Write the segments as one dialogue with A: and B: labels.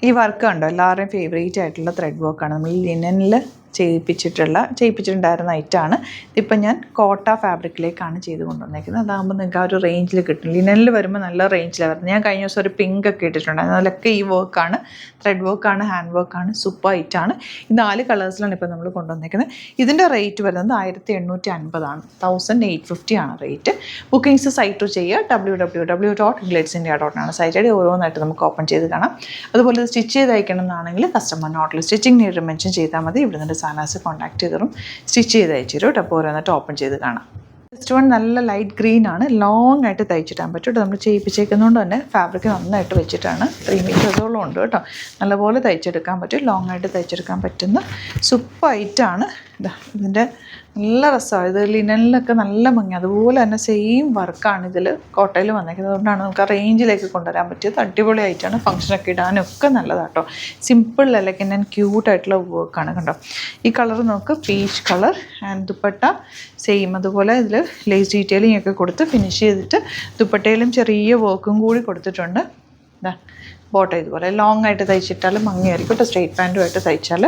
A: ഈ വർക്ക് കണ്ടോ, എല്ലാവരുടെയും ഫേവറേറ്റ് ആയിട്ടുള്ള ത്രെഡ് വർക്കാണ്. നമ്മൾ ലിനനിൽ ചെയ്യിപ്പിച്ചിട്ടുണ്ടായിരുന്ന ഐറ്റമാണ്. ഇതിപ്പം ഞാൻ കോട്ട ഫാബ്രിക്കിലേക്കാണ് ചെയ്ത് കൊണ്ടുവന്നേക്കുന്നത്. അതാകുമ്പോൾ നിങ്ങൾക്ക് ആ ഒരു റേഞ്ചിൽ കിട്ടും. ലിനനിൽ വരുമ്പോൾ നല്ല റേഞ്ചിലാണ് വരുന്നത്. ഞാൻ കഴിഞ്ഞ ദിവസം ഒരു പിങ്ക് ഒക്കെ ഇട്ടിട്ടുണ്ടായിരുന്നു. അതിലൊക്കെ ഈ വർക്കാണ്, ത്രെഡ് വർക്കാണ്, ഹാൻഡ് വർക്കാണ്, സൂപ്പർ ഐറ്റാണ്. ഈ 4 കളേഴ്സിലാണ് ഇപ്പോൾ നമ്മൾ കൊണ്ടുവന്നേക്കുന്നത്. ഇതിൻ്റെ റേറ്റ് വരുന്നത് 1850 1850 ആണ് റേറ്റ്. ബുക്കിംഗ്സ് സൈറ്റ് ചെയ്യുക, www.glitzindia.in ആണ് സൈറ്റ് ഐഡി. ഓരോന്നായിട്ട് നമുക്ക് ഓപ്പൺ ചെയ്ത് കാണാം. അതുപോലെ സ്റ്റിച്ച് ചെയ്ത് അയക്കണം എന്നാണെങ്കിൽ കസ്റ്റമർ നോട്ടിൽ സ്റ്റിച്ചിങ് നീഡ് മെൻഷൻ ചെയ്താൽ മതി. ഇവിടെ നിന്ന് സാനാസ് കോൺടാക്ട് ചെയ്തറും സ്റ്റിച്ച് ചെയ്ത് അയച്ചു തരും. അപ്പോൾ ഓരോന്നിട്ട് ഓപ്പൺ ചെയ്ത് കാണാം. ഫസ്റ്റ് വൺ നല്ല ലൈറ്റ് ഗ്രീൻ ആണ്. ലോങ് ആയിട്ട് തയ്ച്ചിട്ടാൻ പറ്റും. നമ്മൾ ചെയ്യിപ്പിച്ചേക്കുന്നതുകൊണ്ട് തന്നെ ഫാബ്രിക് നന്നായിട്ട് വെച്ചിട്ടാണ് 3 മീറ്റേഴ്സോളം ഉണ്ട് കേട്ടോ. നല്ലപോലെ തയ്ച്ചെടുക്കാൻ പറ്റും. ലോങ് ആയിട്ട് തയ്ച്ചെടുക്കാൻ പറ്റുന്ന സൂപ്പർ ഐറ്റാണ്. ഇതിൻ്റെ നല്ല രസമാണ്. ഇത് ലിനനിലൊക്കെ നല്ല ഭംഗി. അതുപോലെ തന്നെ സെയിം വർക്കാണ് ഇതിൽ കോട്ടയിൽ വന്നേക്കുന്നത്. അതുകൊണ്ടാണ് നമുക്ക് ആ റേഞ്ചിലേക്ക് കൊണ്ടുവരാൻ പറ്റിയത്. അടിപൊളി ആയിട്ടാണ്. ഫംഗ്ഷനൊക്കെ ഇടാനും ഒക്കെ നല്ലതാട്ടോ. സിമ്പിൾ അല്ലെങ്കിൽ ഞാൻ ക്യൂട്ടായിട്ടുള്ള വർക്കാണ്. കണ്ടോ, ഈ കളർ നമുക്ക് peach colour and dupatta same. അതുപോലെ ഇതിൽ ലേസ് ഡീറ്റെയിലിംഗ് ഒക്കെ കൊടുത്ത് ഫിനിഷ് ചെയ്തിട്ട് ദുപ്പട്ടയിലും ചെറിയ വർക്കും കൂടി കൊടുത്തിട്ടുണ്ട്. ബോട്ടം ഇതുപോലെ ലോങ് ആയിട്ട് തയ്ച്ചിട്ടാൽ ഭംഗിയായിരിക്കും കേട്ടോ. സ്ട്രെയിറ്റ് പാൻറ്റുമായിട്ട് തയ്ച്ചാൽ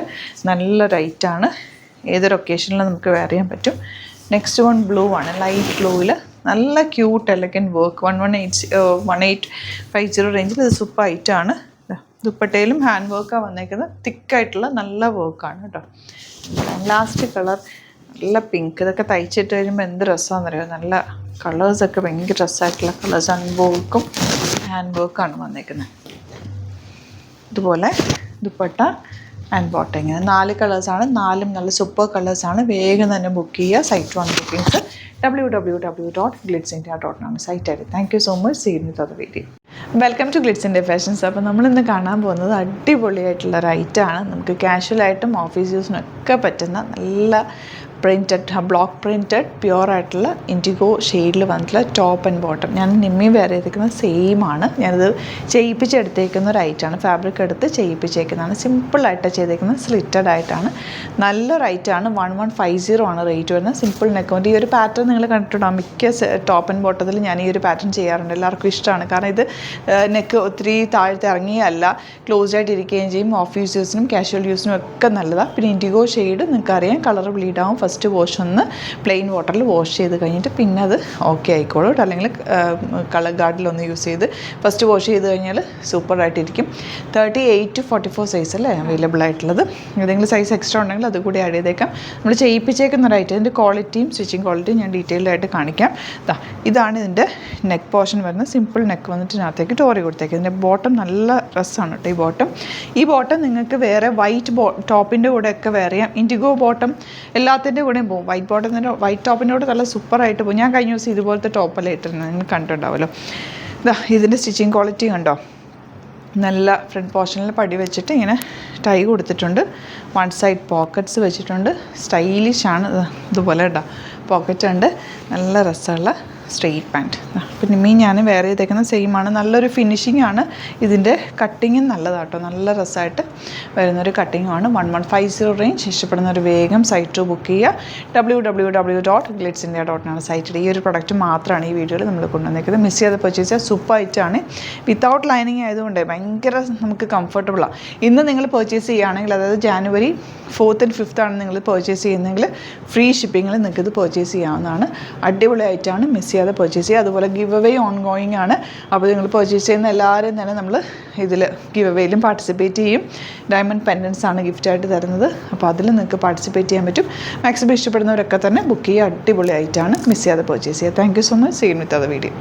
A: നല്ലൊരു ഐറ്റാണ്. ഏതൊരു ഒക്കേഷനിലും നമുക്ക് വെയർ ചെയ്യാൻ പറ്റും. നെക്സ്റ്റ് വൺ ബ്ലൂ ആണ്. ലൈറ്റ് ബ്ലൂവിൽ നല്ല ക്യൂട്ട് എലഗൻറ്റ് വർക്ക്. 1850 റേഞ്ചിൽ ഇത് സൂപ്പർ ഐറ്റാണ്. ദുപ്പട്ടയിലും ഹാൻഡ് വർക്കാണ് വന്നേക്കുന്നത്. തിക്കായിട്ടുള്ള നല്ല വർക്കാണ് കേട്ടോ. ലാസ്റ്റ് കളർ നല്ല പിങ്ക്. ഇതൊക്കെ തയ്ച്ചിട്ട് കഴിയുമ്പോൾ എന്ത് രസമാണെന്നറിയോ. നല്ല കളേഴ്സൊക്കെ ഭയങ്കര രസമായിട്ടുള്ള കളേഴ്സാണ്. വർക്കും ഹാൻഡ് വർക്കാണ് വന്നേക്കുന്നത്. ഇതുപോലെ ദുപ്പട്ട ആൻഡ് ബോട്ടം. ഇങ്ങനെ 4 കളേഴ്സാണ്. 4ഉം നല്ല സൂപ്പർ കളേഴ്സാണ്. വേഗം തന്നെ ബുക്ക് ചെയ്യുക. സൈറ്റ് വൺ ബുക്കിംഗ്സ് www.glitzindia.in ആണ് site ID. Thank you so much. See you in the video. Welcome to Glitz India Fashions. അപ്പോൾ നമ്മളിന്ന് കാണാൻ പോകുന്നത് അടിപൊളിയായിട്ടുള്ള ഒരു ഐറ്റമാണ്. നമുക്ക് കാഷ്വലായിട്ടും ഓഫീസ് യൂസിനൊക്കെ പറ്റുന്ന നല്ല ബ്ലോക്ക് പ്രിൻറ്റഡ് പ്യുവറായിട്ടുള്ള ഇൻഡിഗോ ഷെയ്ഡിൽ വന്നിട്ടുള്ള ടോപ്പ് ആൻഡ് ബോട്ടം. ഞാൻ നിമ്മി വെയർ ചെയ്തിരിക്കുന്നത് സെയിം ആണ്. ഞാനിത് ചെയ്യിപ്പിച്ചെടുത്തേക്കുന്ന ഒരു ഐറ്റാണ്. ഫാബ്രിക് എടുത്ത് ചെയ്യിപ്പിച്ചേക്കുന്നതാണ്. സിമ്പിളായിട്ട് ചെയ്തേക്കുന്നത്. സ്ലിറ്റഡ് ആയിട്ടാണ്. നല്ലൊരു ഐറ്റാണ്. 1150 ആണ് റേറ്റ് വരുന്നത്. Simple neck. ഈ ഒരു പാറ്റേൺ നിങ്ങൾ കണ്ടിട്ടുണ്ടാകും. മിക്ക ടോപ്പ് ആൻഡ് ബോട്ടത്തിൽ ഞാൻ ഈ ഒരു പാറ്റേൺ ചെയ്യാറുണ്ട്. എല്ലാവർക്കും ഇഷ്ടമാണ്. കാരണം ഇത് നെക്ക് ഒത്തിരി താഴത്തെ ഇറങ്ങിയല്ല, ക്ലോസ്ഡ് ആയിട്ട് ഇരിക്കുകയും ചെയ്യും. ഓഫീസ് യൂസിനും കാഷ്വൽ യൂസിനും ഒക്കെ നല്ലതാണ്. പിന്നെ ഇൻഡിഗോ ഷെയ്ഡ് നിങ്ങൾക്കറിയാം, കളർ ബ്ലീഡ് ആവും. ഫസ്റ്റ് വാഷ് ഒന്ന് പ്ലെയിൻ വാട്ടറിൽ വാഷ് ചെയ്ത് കഴിഞ്ഞിട്ട് പിന്നെ അത് ഓക്കെ ആയിക്കോളൂ. അല്ലെങ്കിൽ കളർ ഗാർഡിലൊന്ന് യൂസ് ചെയ്ത് ഫസ്റ്റ് വാഷ് ചെയ്ത് കഴിഞ്ഞാൽ സൂപ്പറായിട്ടിരിക്കും. 38 to 44 സൈസ് അല്ലേ അവൈലബിൾ ആയിട്ടുള്ളത്. ഏതെങ്കിലും സൈസ് എക്സ്ട്രാ ഉണ്ടെങ്കിൽ അത് കൂടി ആഡ് ചെയ്തേക്കാം. നമ്മൾ ചെയ്യിപ്പിച്ചേക്കുന്ന ഒരു ഐറ്റം. ഇതിൻ്റെ ക്വാളിറ്റിയും സ്റ്റിച്ചിങ് ക്വാളിറ്റിയും ഞാൻ ഡീറ്റെയിൽഡായിട്ട് കാണിക്കാം. ഇതാണ് ഇതിൻ്റെ നെക്ക് പോർഷൻ വരുന്നത്. സിമ്പിൾ നെക്ക് വന്നിട്ട് ഇതിനകത്തേക്ക് ടോറി കൊടുത്തേക്ക്. ഇതിൻ്റെ ബോട്ടം നല്ല രസമാണ് കേട്ടോ. ഈ ബോട്ടം നിങ്ങൾക്ക് വേറെ വൈറ്റ് ടോപ്പിൻ്റെ കൂടെയൊക്കെ വെയർ ചെയ്യാം. ഇൻഡിഗോ ബോട്ടം എല്ലാത്തിൻ്റെ കൂടെയും പോകും. വൈറ്റ് ടോപ്പിൻ്റെ കൂടെ നല്ല സൂപ്പറായിട്ട് പോകും. ഞാൻ കഴിഞ്ഞ ദിവസം ഇതുപോലത്തെ ടോപ്പെല്ലാം ഇട്ടിരുന്നത് നിങ്ങൾ കണ്ടിട്ടുണ്ടാവുമല്ലോ. ഇതിൻ്റെ സ്റ്റിച്ചിങ് ക്വാളിറ്റി കണ്ടോ. നല്ല ഫ്രണ്ട് പോർഷനിൽ പടി വെച്ചിട്ട് ഇങ്ങനെ ടൈ കൊടുത്തിട്ടുണ്ട്. വൺ സൈഡ് പോക്കറ്റ്സ് വെച്ചിട്ടുണ്ട്. സ്റ്റൈലിഷാണ്. ഇതുപോലെ കേട്ടോ പോക്കറ്റ് ഉണ്ട്. നല്ല രസമുള്ള സ്ട്രെയിറ്റ് പാൻറ്റ്. പിന്നെ ഞാൻ വേറെ ചെയ്തേക്കുന്നത് സെയിം ആണ്. നല്ലൊരു ഫിനിഷിംഗ് ആണ്. ഇതിൻ്റെ കട്ടിങ്ങും നല്ലതാട്ടോ. നല്ല രസമായിട്ട് വരുന്നൊരു കട്ടിങ്ങുമാണ്. 1150 റേഞ്ച്. ഇഷ്ടപ്പെടുന്നൊരു വേഗം സൈറ്റ് ബുക്ക് ചെയ്യുക. www.glitzindia.in ആണ് സൈറ്റ്. ഈ ഒരു പ്രൊഡക്റ്റ് മാത്രമാണ് ഈ വീഡിയോയിൽ നമ്മൾ കൊണ്ടുവന്നേക്കുന്നത്. മിസ് ചെയ്ത് പർച്ചേസ് ചെയ്യുക. സൂപ്പർ ആയിട്ടാണ്. വിത്തൗട്ട് ലൈനിങ് ആയതുകൊണ്ട് ഭയങ്കര നമുക്ക് കംഫർട്ടബിളാണ്. ഇന്ന് നിങ്ങൾ പർച്ചേസ് ചെയ്യുകയാണെങ്കിൽ, അതായത് January 4th and 5th ആണ് നിങ്ങൾ പർച്ചേസ് ചെയ്യുന്നതെങ്കിൽ ഫ്രീ ഷിപ്പിങ്ങിൽ നിങ്ങൾക്ക് ഇത് പർച്ചേസ് ചെയ്യാവുന്നതാണ്. അടിപൊളിയായിട്ടാണ്. മിസ് ചെയ്യാതെ പർച്ചേസ് ചെയ്യുക. അതുപോലെ ഗിവ് അവേ ഓൺഗോയിങ് ആണ്. അപ്പോൾ നിങ്ങൾ പർച്ചേസ് ചെയ്യുന്ന എല്ലാവരും തന്നെ നമ്മൾ ഇതിൽ ഗിവ് അവേയിലും പാർട്ടിസിപ്പേറ്റ് ചെയ്യും. ഡയമണ്ട് പെൻഡൻസ് ആണ് ഗിഫ്റ്റായിട്ട് തരുന്നത്. അപ്പോൾ അതിൽ നിങ്ങൾക്ക് പാർട്ടിസിപ്പേറ്റ് ചെയ്യാൻ പറ്റും. മാക്സിമം ഇഷ്ടപ്പെടുന്നവരൊക്കെ തന്നെ ബുക്ക് ചെയ്യുക. അടിപൊളിയായിട്ടാണ്. മിസ് ചെയ്യാതെ പർച്ചേസ് ചെയ്യുക. Thank you so much. See you with the video.